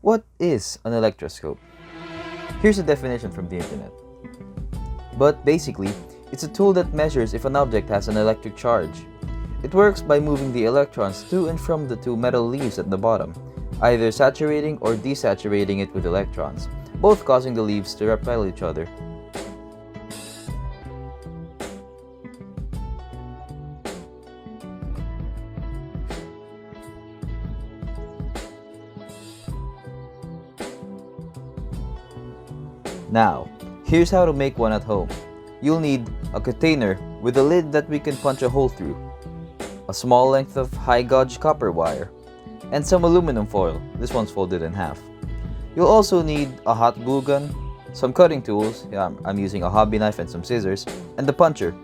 What is an electroscope? Here's a definition from the internet. But basically, it's a tool that measures if an object has an electric charge. It works by moving the electrons to and from the two metal leaves at the bottom, either saturating or desaturating it with electrons, both causing the leaves to repel each other. Now, here's how to make one at home. You'll need a container with a lid that we can punch a hole through, a small length of high-gauge copper wire, and some aluminum foil. This one's folded in half. You'll also need a hot glue gun, some cutting tools, I'm using a hobby knife and some scissors, and the puncher.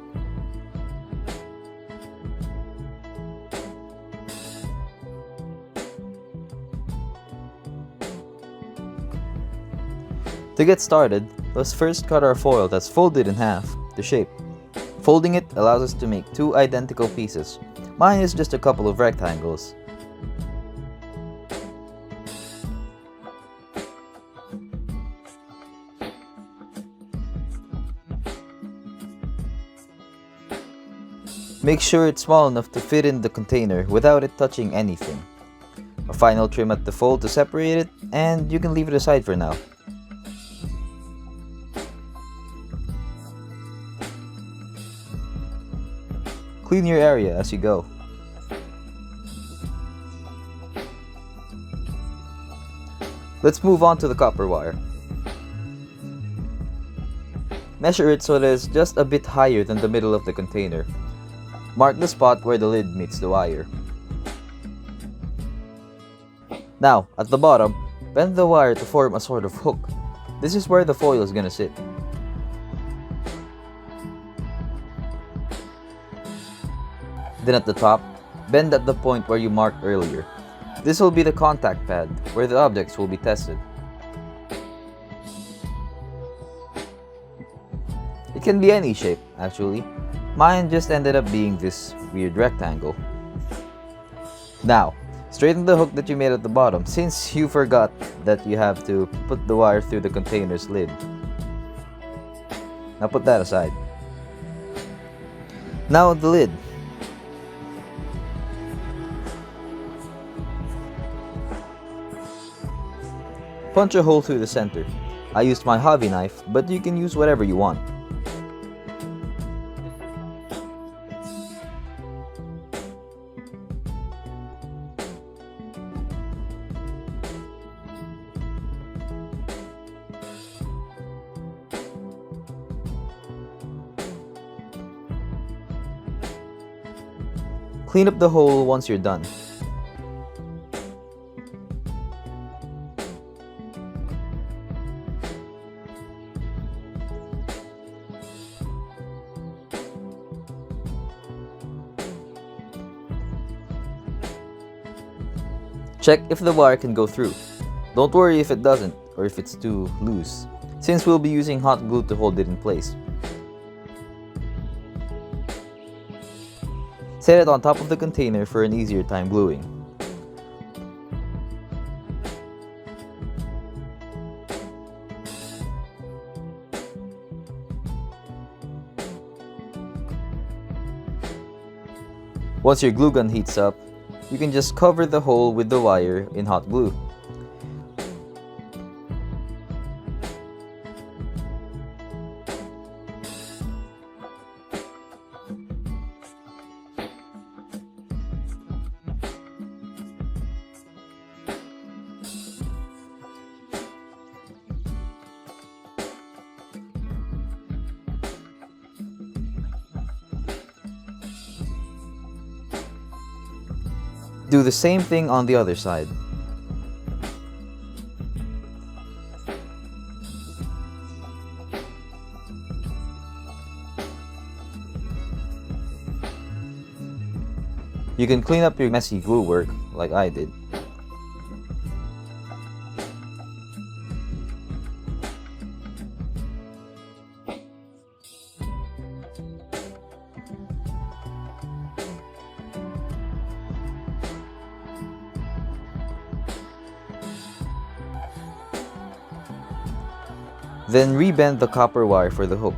To get started, let's first cut our foil that's folded in half to shape. Folding it allows us to make two identical pieces. Mine is just a couple of rectangles. Make sure it's small enough to fit in the container without it touching anything. A final trim at the fold to separate it, and you can leave it aside for now. Clean your area as you go. Let's move on to the copper wire. Measure it so that it's just a bit higher than the middle of the container. Mark the spot where the lid meets the wire. Now, at the bottom, bend the wire to form a sort of hook. This is where the foil is gonna sit. Then at the top, bend at the point where you marked earlier. This will be the contact pad, where the objects will be tested. It can be any shape, actually. Mine just ended up being this weird rectangle. Now, straighten the hook that you made at the bottom, since you forgot that you have to put the wire through the container's lid. Now put that aside. Now the lid. Punch a hole through the center. I used my hobby knife, but you can use whatever you want. Clean up the hole once you're done. Check if the wire can go through. Don't worry if it doesn't or if it's too loose, since we'll be using hot glue to hold it in place. Set it on top of the container for an easier time gluing. Once your glue gun heats up, you can just cover the hole with the wire in hot glue. Do the same thing on the other side. You can clean up your messy glue work like I did. Then rebend the copper wire for the hook.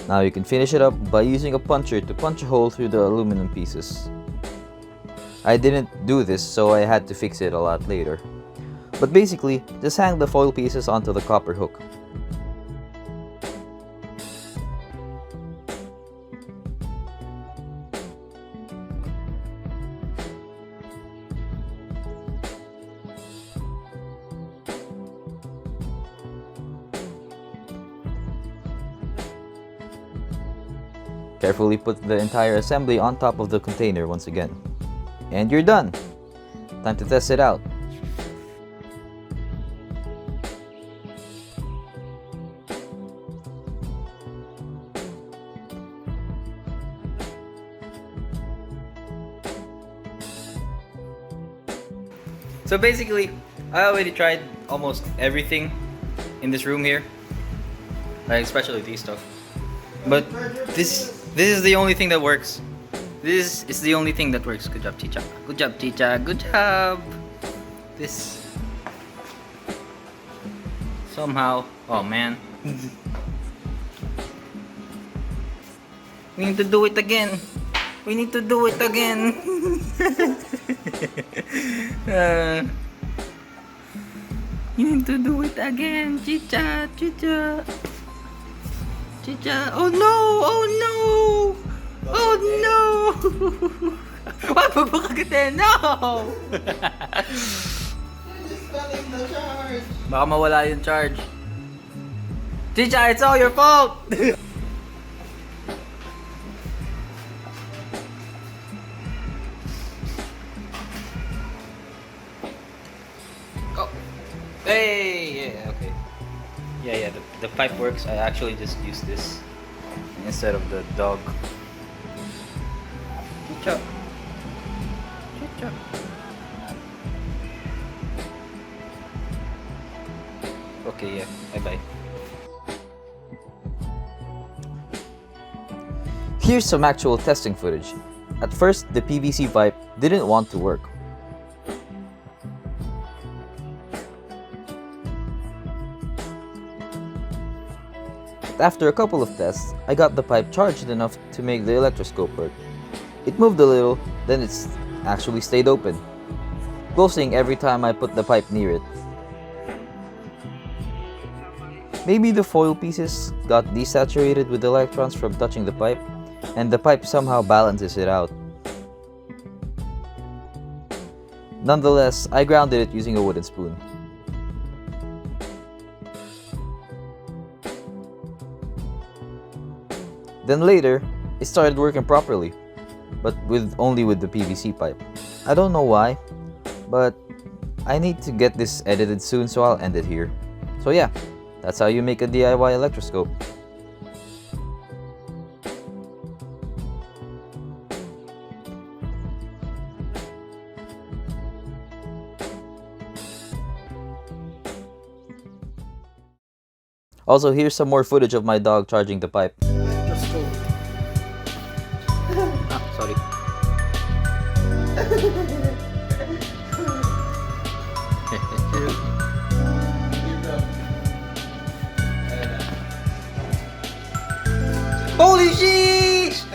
Now you can finish it up by using a puncher to punch a hole through the aluminum pieces. I didn't do this, so I had to fix it a lot later. But basically, just hang the foil pieces onto the copper hook. Carefully put the entire assembly on top of the container once again. And you're done! Time to test it out. So basically, I already tried almost everything in this room here, like especially these stuff. But this is the only thing that works. This is the only thing that works. Good job, Chicha. Good job, Chicha. Good job. This somehow. Oh man. We need to do it again. We need to do it again. You need to do it again, Chicha, Chicha. Chicha. Oh no! Oh no! Oh no! Wag mo kagatin! No! Baka mawala yung charge. Chicha, it's all your fault! Oh. Hey! Yeah, okay. Yeah, the pipe works. I actually just use this instead of the dog. Chicha. Chicha. Okay, yeah. Bye-bye. Here's some actual testing footage. At first, the PVC pipe didn't want to work. After a couple of tests, I got the pipe charged enough to make the electroscope work. It moved a little, then it actually stayed open, closing every time I put the pipe near it. Maybe the foil pieces got desaturated with electrons from touching the pipe, and the pipe somehow balances it out. Nonetheless, I grounded it using a wooden spoon. Then later, it started working properly, but only with the PVC pipe. I don't know why, but I need to get this edited soon, so I'll end it here. So yeah, that's how you make a DIY electroscope. Also, here's some more footage of my dog charging the pipe. Sorry. Holy sheesh!